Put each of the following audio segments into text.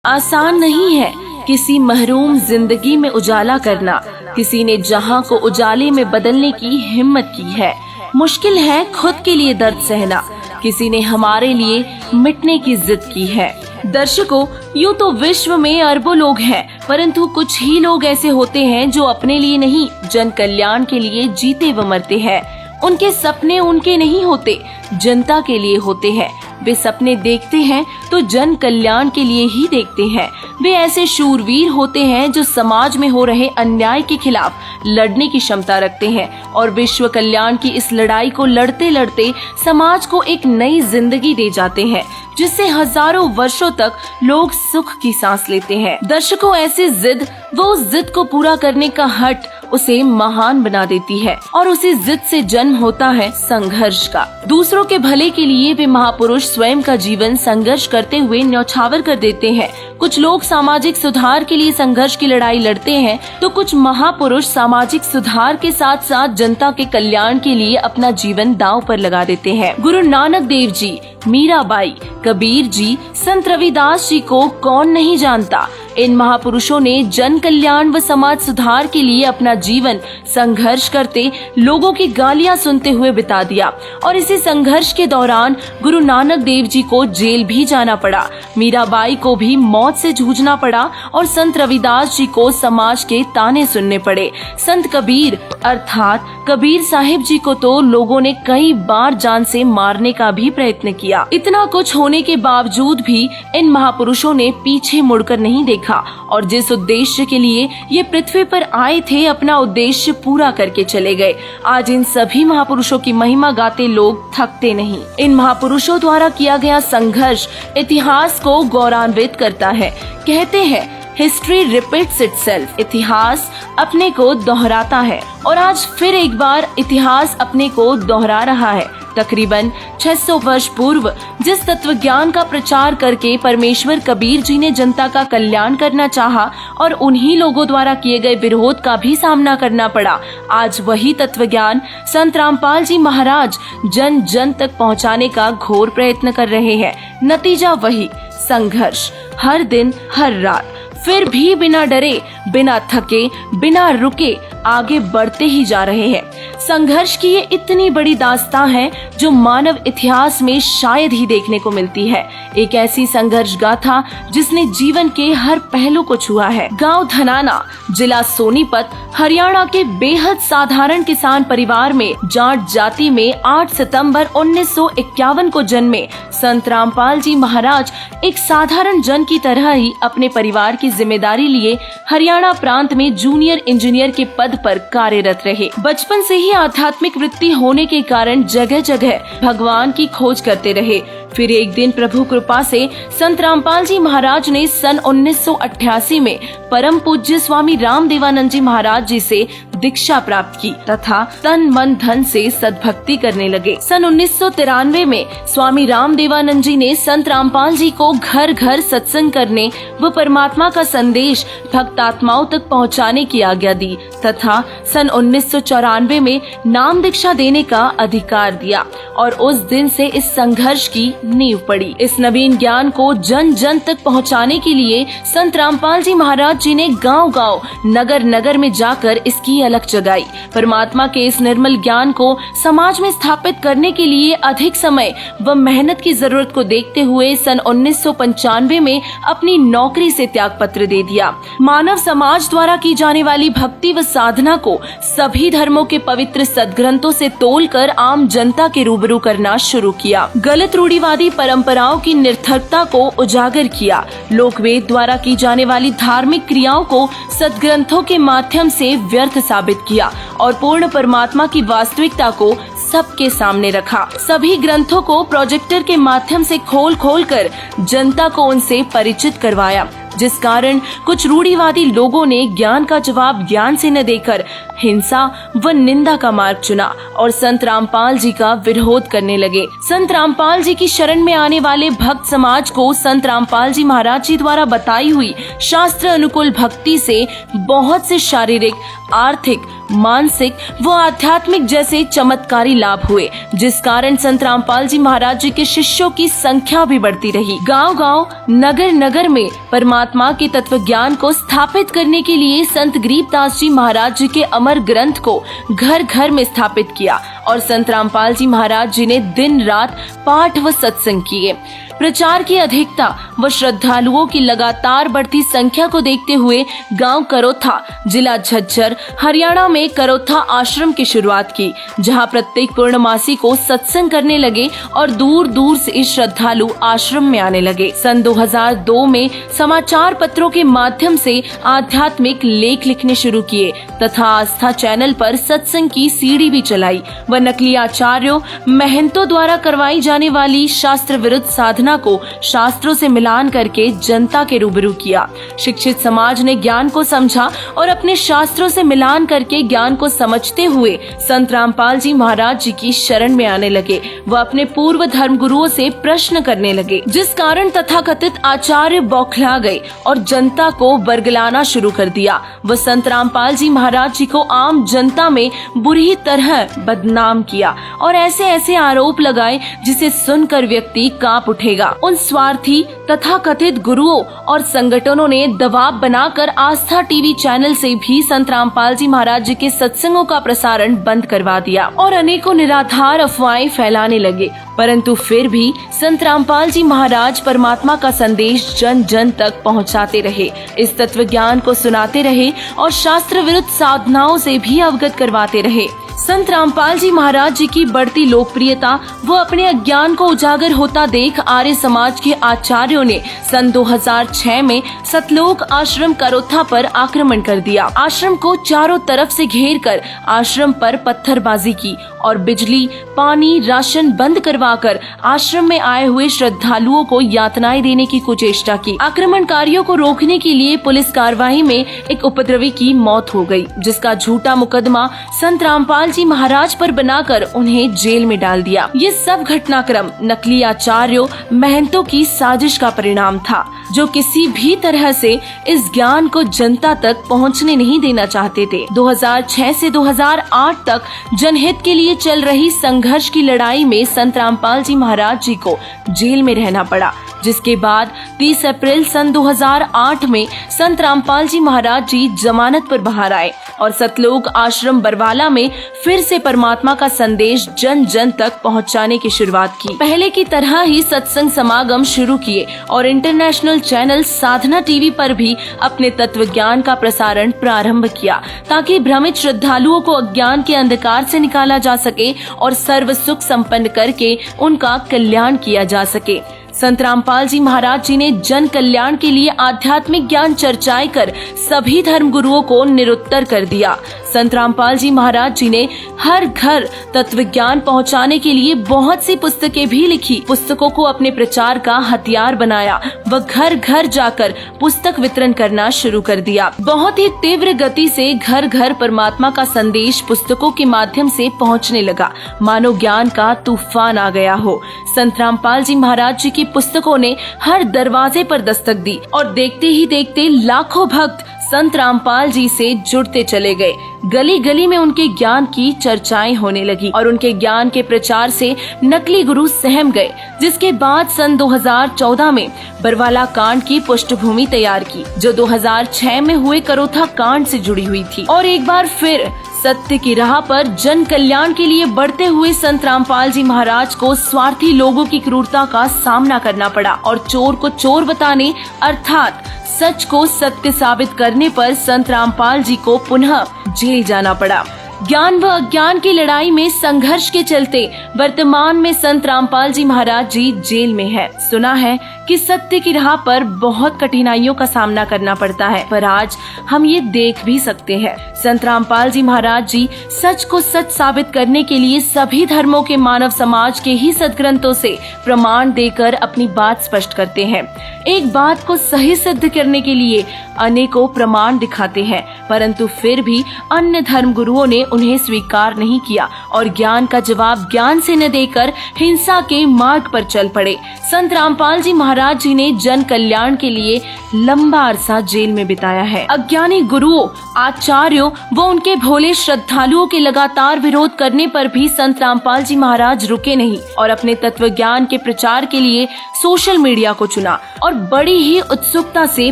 आसान नहीं है किसी महरूम जिंदगी में उजाला करना। किसी ने जहां को उजाले में बदलने की हिम्मत की है। मुश्किल है खुद के लिए दर्द सहना, किसी ने हमारे लिए मिटने की जिद की है। दर्शकों, यूं तो विश्व में अरबों लोग हैं, परंतु कुछ ही लोग ऐसे होते हैं जो अपने लिए नहीं, जन कल्याण के लिए जीते व मरते हैं। उनके सपने उनके नहीं होते, जनता के लिए होते हैं। वे सपने देखते हैं तो जन कल्याण के लिए ही देखते हैं। वे ऐसे शूरवीर होते हैं जो समाज में हो रहे अन्याय के खिलाफ लड़ने की क्षमता रखते हैं और विश्व कल्याण की इस लड़ाई को लड़ते लड़ते समाज को एक नई जिंदगी दे जाते हैं, जिससे हजारों वर्षों तक लोग सुख की सांस लेते हैं। दर्शकों, ऐसी जिद, वो उस जिद को पूरा करने का हट उसे महान बना देती है और उसी जिद से जन्म होता है संघर्ष का। दूसरों के भले के लिए वे महापुरुष स्वयं का जीवन संघर्ष करते हुए न्यौछावर कर देते हैं। कुछ लोग सामाजिक सुधार के लिए संघर्ष की लड़ाई लड़ते हैं, तो कुछ महापुरुष सामाजिक सुधार के साथ साथ जनता के कल्याण के लिए अपना जीवन दांव पर लगा देते हैं। गुरु नानक देव जी, मीराबाई, कबीर जी, संत रविदास जी को कौन नहीं जानता। इन महापुरुषों ने जन कल्याण व समाज सुधार के लिए अपना जीवन संघर्ष करते, लोगों की गालियां सुनते हुए बिता दिया और इसी संघर्ष के दौरान गुरु नानक देव जी को जेल भी जाना पड़ा, मीराबाई को भी मौत से जूझना पड़ा और संत रविदास जी को समाज के ताने सुनने पड़े। संत कबीर अर्थात कबीर साहिब जी को तो लोगों ने कई बार जान से मारने का भी प्रयत्न किया। इतना कुछ होने के बावजूद भी इन महापुरुषों ने पीछे मुड़कर नहीं देखा और जिस उद्देश्य के लिए ये पृथ्वी पर आए थे, अपना उद्देश्य पूरा करके चले गए। आज इन सभी महापुरुषों की महिमा गाते लोग थकते नहीं। इन महापुरुषों द्वारा किया गया संघर्ष इतिहास को गौरवान्वित करता है। कहते हैं, हिस्ट्री रिपीट्स इटसेल्फ, इतिहास अपने को दोहराता है और आज फिर एक बार इतिहास अपने को दोहरा रहा है। तकरीबन 600 वर्ष पूर्व जिस तत्व ज्ञान का प्रचार करके परमेश्वर कबीर जी ने जनता का कल्याण करना चाहा और उन्हीं लोगों द्वारा किए गए विरोध का भी सामना करना पड़ा, आज वही तत्व ज्ञान संत रामपाल जी महाराज जन जन तक पहुंचाने का घोर प्रयत्न कर रहे हैं। नतीजा वही, संघर्ष हर दिन हर रात, फिर भी बिना डरे, बिना थके, बिना रुके आगे बढ़ते ही जा रहे हैं। संघर्ष की ये इतनी बड़ी दास्तां है जो मानव इतिहास में शायद ही देखने को मिलती है। एक ऐसी संघर्ष गाथा जिसने जीवन के हर पहलू को छुआ है। गांव धनाना, जिला सोनीपत, हरियाणा के बेहद साधारण किसान परिवार में जाट जाति में 8 सितंबर 1951 को जन्मे संत रामपाल जी महाराज एक साधारण जन की तरह ही अपने परिवार की जिम्मेदारी लिए हरियाणा प्रांत में जूनियर इंजीनियर के पद पर कार्यरत रहे। बचपन से ही आध्यात्मिक वृत्ति होने के कारण जगह जगह भगवान की खोज करते रहे। फिर एक दिन प्रभु कृपा से संत रामपाल जी महाराज ने सन 1988 में परम पूज्य स्वामी राम देवानंद जी महाराज जी से दीक्षा प्राप्त की तथा तन मन धन से सद्भक्ति करने लगे। सन 1993 में स्वामी राम देवानंद जी ने संत रामपाल जी को घर घर सत्संग करने व परमात्मा का संदेश भक्तात्माओं तक पहुंचाने की आज्ञा दी तथा सन 1994 में नाम दीक्षा देने का अधिकार दिया और उस दिन से इस संघर्ष की नींव पड़ी। इस नवीन ज्ञान को जन जन तक पहुंचाने के लिए संत रामपाल जी महाराज जी ने गांव गांव, नगर नगर में जाकर इसकी अलख जगाई। परमात्मा के इस निर्मल ज्ञान को समाज में स्थापित करने के लिए अधिक समय व मेहनत की जरूरत को देखते हुए सन 1995 में अपनी नौकरी से त्याग पत्र दे दिया। मानव समाज द्वारा की जाने वाली भक्ति व साधना को सभी धर्मों के पवित्र सदग्रंथों से तोलकर आम जनता के रूबरू करना शुरू किया। गलत रूढ़िवादी परंपराओं की निरर्थकता को उजागर किया। लोकवेद द्वारा की जाने वाली धार्मिक क्रियाओं को सदग्रंथों के माध्यम से व्यर्थ साबित किया और पूर्ण परमात्मा की वास्तविकता को सबके सामने रखा। सभी ग्रंथों को प्रोजेक्टर के माध्यम से खोल खोल कर जनता को उनसे परिचित करवाया, जिस कारण कुछ रूढ़िवादी लोगों ने ज्ञान का जवाब ज्ञान से न देकर हिंसा व निंदा का मार्ग चुना और संत रामपाल जी का विरोध करने लगे। संत रामपाल जी की शरण में आने वाले भक्त समाज को संत रामपाल जी महाराज जी द्वारा बताई हुई शास्त्र अनुकूल भक्ति से बहुत से शारीरिक, आर्थिक मानसिक व आध्यात्मिक जैसे चमत्कारी लाभ हुए, जिस कारण संत रामपाल जी महाराज जी के शिष्यों की संख्या भी बढ़ती रही। गांव-गांव, नगर-नगर में परमात्मा के तत्व ज्ञान को स्थापित करने के लिए संत गरीबदास जी महाराज जी के अमर ग्रंथ को घर-घर में स्थापित किया और संत रामपाल जी महाराज जी ने दिन रात पाठ व सत्संग किए। प्रचार की अधिकता व श्रद्धालुओं की लगातार बढ़ती संख्या को देखते हुए गांव करोथा, जिला झज्जर, हरियाणा में करोथा आश्रम की शुरुआत की, जहां प्रत्येक पूर्णमासी को सत्संग करने लगे और दूर दूर से श्रद्धालु आश्रम में आने लगे। सन 2002 में समाचार पत्रों के माध्यम से आध्यात्मिक लेख लिखने शुरू किए तथा आस्था चैनल पर सत्संग की सीडी भी चलाई व नकली आचार्यों, महंतों द्वारा करवाई जाने वाली शास्त्र विरुद्ध साधना को शास्त्रों से मिलान करके जनता के रूबरू किया। शिक्षित समाज ने ज्ञान को समझा और अपने शास्त्रों से मिलान करके ज्ञान को समझते हुए संत रामपाल जी महाराज जी की शरण में आने लगे व अपने पूर्व धर्म गुरुओं से प्रश्न करने लगे, जिस कारण तथाकथित आचार्य बौखला गए और जनता को बरगलाना शुरू कर दिया व संत रामपाल जी महाराज जी को आम जनता में बुरी तरह बदनाम किया और ऐसे ऐसे आरोप लगाए जिसे सुनकर व्यक्ति कांप उठेगा। उन स्वार्थी तथा कथित गुरुओं और संगठनों ने दबाव बनाकर आस्था टीवी चैनल से भी संत रामपाल जी महाराज जी के सत्संगों का प्रसारण बंद करवा दिया और अनेकों निराधार अफवाहें फैलाने लगे। परंतु फिर भी संत रामपाल जी महाराज परमात्मा का संदेश जन जन तक पहुंचाते रहे, इस तत्व ज्ञान को सुनाते रहे और शास्त्र विरुद्ध साधनाओं से भी अवगत करवाते रहे। संत रामपाल जी महाराज जी की बढ़ती लोकप्रियता व अपने अज्ञान को उजागर होता देख आर्य समाज के आचार्यों ने सन 2006 में सतलोक आश्रम करोथा पर आक्रमण कर दिया। आश्रम को चारों तरफ से घेर कर आश्रम पर पत्थरबाजी की और बिजली, पानी, राशन बंद करवाकर आश्रम में आए हुए श्रद्धालुओं को यातनाएं देने की कुचेष्टा की। आक्रमणकारियों को रोकने के लिए पुलिस कार्रवाई में एक उपद्रवी की मौत हो गई, जिसका झूठा मुकदमा संत रामपाल जी महाराज पर बनाकर उन्हें जेल में डाल दिया। ये सब घटनाक्रम नकली आचार्यों, महंतों की साजिश का परिणाम था, जो किसी भी तरह से इस ज्ञान को जनता तक पहुंचने नहीं देना चाहते थे। 2006 से 2008 तक जनहित के लिए चल रही संघर्ष की लड़ाई में संत रामपाल जी महाराज जी को जेल में रहना पड़ा, जिसके बाद 30 अप्रैल सन 2008 में संत रामपाल जी महाराज जी जमानत पर बाहर आए और सतलोक आश्रम बरवाला में फिर से परमात्मा का संदेश जन जन तक पहुंचाने की शुरुआत की। पहले की तरह ही सत्संग समागम शुरू किए और इंटरनेशनल चैनल साधना टीवी पर भी अपने तत्व ज्ञान का प्रसारण प्रारंभ किया, ताकि भ्रमित श्रद्धालुओं को अज्ञान के अंधकार से निकाला जा सके और सर्व सुख संपन्न करके उनका कल्याण किया जा सके। संत रामपाल जी महाराज जी ने जन कल्याण के लिए आध्यात्मिक ज्ञान चर्चाएं कर सभी धर्म गुरुओं को निरुत्तर कर दिया। संत रामपाल जी महाराज जी ने हर घर तत्व ज्ञान पहुंचाने के लिए बहुत सी पुस्तकें भी लिखी, पुस्तकों को अपने प्रचार का हथियार बनाया व घर घर जाकर पुस्तक वितरण करना शुरू कर दिया। बहुत ही तीव्र गति से घर घर परमात्मा का संदेश पुस्तकों के माध्यम से पहुंचने लगा, मानो ज्ञान का तूफान आ गया हो। संत रामपाल जी महाराज जी की पुस्तकों ने हर दरवाजे पर दस्तक दी और देखते ही देखते लाखों भक्त संत रामपाल जी से जुड़ते चले गए। गली गली में उनके ज्ञान की चर्चाएं होने लगी और उनके ज्ञान के प्रचार से नकली गुरु सहम गए, जिसके बाद सन 2014 में बरवाला कांड की पृष्ठभूमि तैयार की, जो 2006 में हुए करोथा कांड से जुड़ी हुई थी। और एक बार फिर सत्य की राह पर जन कल्याण के लिए बढ़ते हुए संत रामपाल जी महाराज को स्वार्थी लोगों की क्रूरता का सामना करना पड़ा और चोर को चोर बताने अर्थात सच को सत्य साबित करने पर संत रामपाल जी को पुनः जेल जाना पड़ा। ज्ञान व अज्ञान की लड़ाई में संघर्ष के चलते वर्तमान में संत रामपाल जी महाराज जी जेल में है। सुना है कि सत्य की राह पर बहुत कठिनाइयों का सामना करना पड़ता है, पर आज हम ये देख भी सकते हैं। संत रामपाल जी महाराज जी सच को सच साबित करने के लिए सभी धर्मों के मानव समाज के ही सदग्रंथों से प्रमाण देकर अपनी बात स्पष्ट करते हैं। एक बात को सही सिद्ध करने के लिए अनेकों प्रमाण दिखाते हैं, परंतु फिर भी अन्य धर्म गुरुओं ने उन्हें स्वीकार नहीं किया और ज्ञान का जवाब ज्ञान से न देकर हिंसा के मार्ग पर चल पड़े। संत रामपाल जी महाराज महाराज जी ने जन कल्याण के लिए लंबा अरसा जेल में बिताया है। अज्ञानी गुरुओं, आचार्यों व उनके भोले श्रद्धालुओं के लगातार विरोध करने पर भी संत रामपाल जी महाराज रुके नहीं और अपने तत्व ज्ञान के प्रचार के लिए सोशल मीडिया को चुना और बड़ी ही उत्सुकता से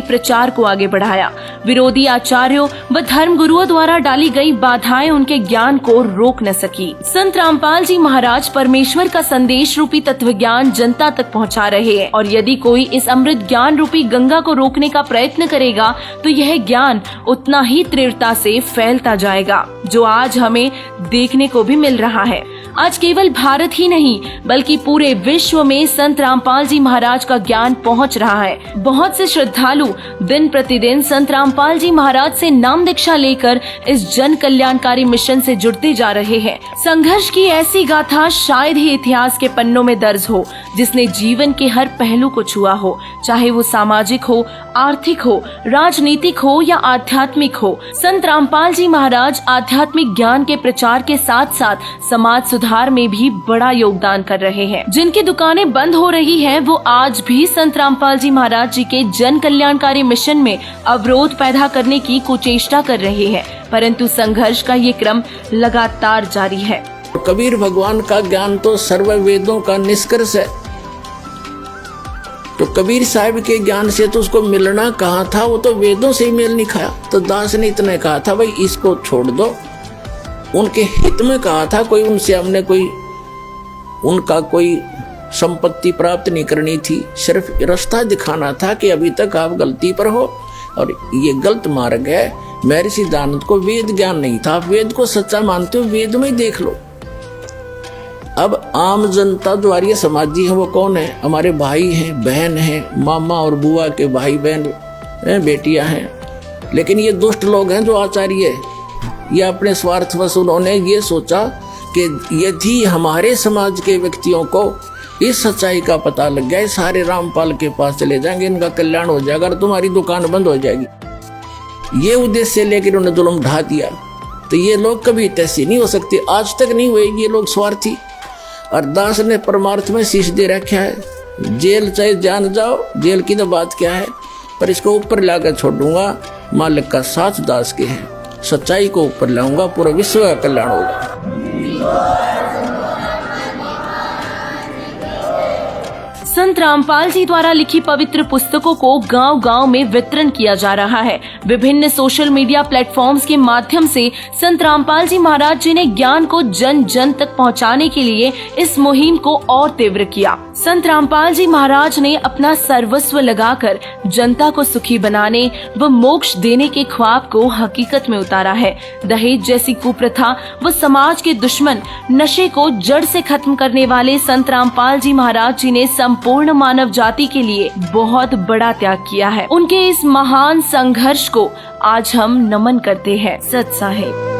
प्रचार को आगे बढ़ाया। विरोधी आचार्यों व धर्म गुरुओं द्वारा डाली गई बाधाएं उनके ज्ञान को रोक न सकी। संत रामपाल जी महाराज परमेश्वर का संदेश रूपी तत्व ज्ञान जनता तक पहुंचा रहे हैं और यदि कोई इस अमृत ज्ञान रूपी गंगा को रोकने का प्रयत्न करेगा तो यह ज्ञान उतना ही तीव्रता से फैलता जाएगा, जो आज हमें देखने को भी मिल रहा है। आज केवल भारत ही नहीं बल्कि पूरे विश्व में संत रामपाल जी महाराज का ज्ञान पहुंच रहा है। बहुत से श्रद्धालु दिन प्रतिदिन संत रामपाल जी महाराज से नाम दीक्षा लेकर इस जन कल्याणकारी मिशन से जुड़ते जा रहे हैं। संघर्ष की ऐसी गाथा शायद ही इतिहास के पन्नों में दर्ज हो जिसने जीवन के हर पहलू को छुआ हो, चाहे वो सामाजिक हो, आर्थिक हो, राजनीतिक हो या आध्यात्मिक हो। संत रामपाल जी महाराज आध्यात्मिक ज्ञान के प्रचार के साथ साथ समाज सुधार में भी बड़ा योगदान कर रहे हैं। जिनकी दुकानें बंद हो रही हैं, वो आज भी संत रामपाल जी महाराज जी के जन कल्याणकारी मिशन में अवरोध पैदा करने की कुचेष्टा कर रहे हैं, परंतु संघर्ष का ये क्रम लगातार जारी है। कबीर भगवान का ज्ञान तो सर्व वेदों का निष्कर्ष है। तो कबीर साहब के ज्ञान से तो उसको मिलना कहाँ था, वो तो वेदों से ही मेल नहीं खाया। तो दास ने इतना कहा था, भाई इसको छोड़ दो। उनके हित में कहा था, कोई उनसे हमने उनका कोई संपत्ति प्राप्त नहीं करनी थी, सिर्फ रास्ता दिखाना था कि अभी तक आप गलती पर हो और ये गलत मार्ग है। महर्षि दयानंद को वेद ज्ञान नहीं था, आप वेद को सच्चा मानते हो, वेद में ही देख लो। अब आम जनता द्वारा समाजी है, वो कौन है? हमारे भाई हैं, बहन हैं, मामा और बुआ के भाई बहन बेटियां हैं। लेकिन ये दुष्ट लोग हैं जो आचार्य है, ये अपने स्वार्थवश उन्होंने ये सोचा कि यदि हमारे समाज के व्यक्तियों को इस सच्चाई का पता लग गया, सारे रामपाल के पास चले जाएंगे, इनका कल्याण हो जाएगा और तुम्हारी दुकान बंद हो जाएगी। ये उद्देश्य लेकर उन्होंने जुल्म ढा दिया। तो ये लोग कभी तैसी नहीं हो सकते, आज तक नहीं हुए ये लोग स्वार्थी। और दास ने परमार्थ में शीश दे रखा है, जेल चाहे जान जाओ, जेल की तो बात क्या है, पर इसको ऊपर लाकर छोड़ूंगा। मालिक का साथ दास के है, सच्चाई को ऊपर लाऊंगा, पूरा विश्व का कल्याण होगा। संत रामपाल जी द्वारा लिखी पवित्र पुस्तकों को गांव-गांव में वितरण किया जा रहा है। विभिन्न सोशल मीडिया प्लेटफॉर्म्स के माध्यम से संत रामपाल जी महाराज जी ने ज्ञान को जन जन तक पहुंचाने के लिए इस मुहिम को और तीव्र किया। संत रामपाल जी महाराज ने अपना सर्वस्व लगाकर जनता को सुखी बनाने व मोक्ष देने के ख्वाब को हकीकत में उतारा है। दहेज जैसी कुप्रथा व समाज के दुश्मन नशे को जड़ से खत्म करने वाले संत रामपाल जी महाराज जी ने पूर्ण मानव जाति के लिए बहुत बड़ा त्याग किया है। उनके इस महान संघर्ष को आज हम नमन करते हैं। सत साहिब।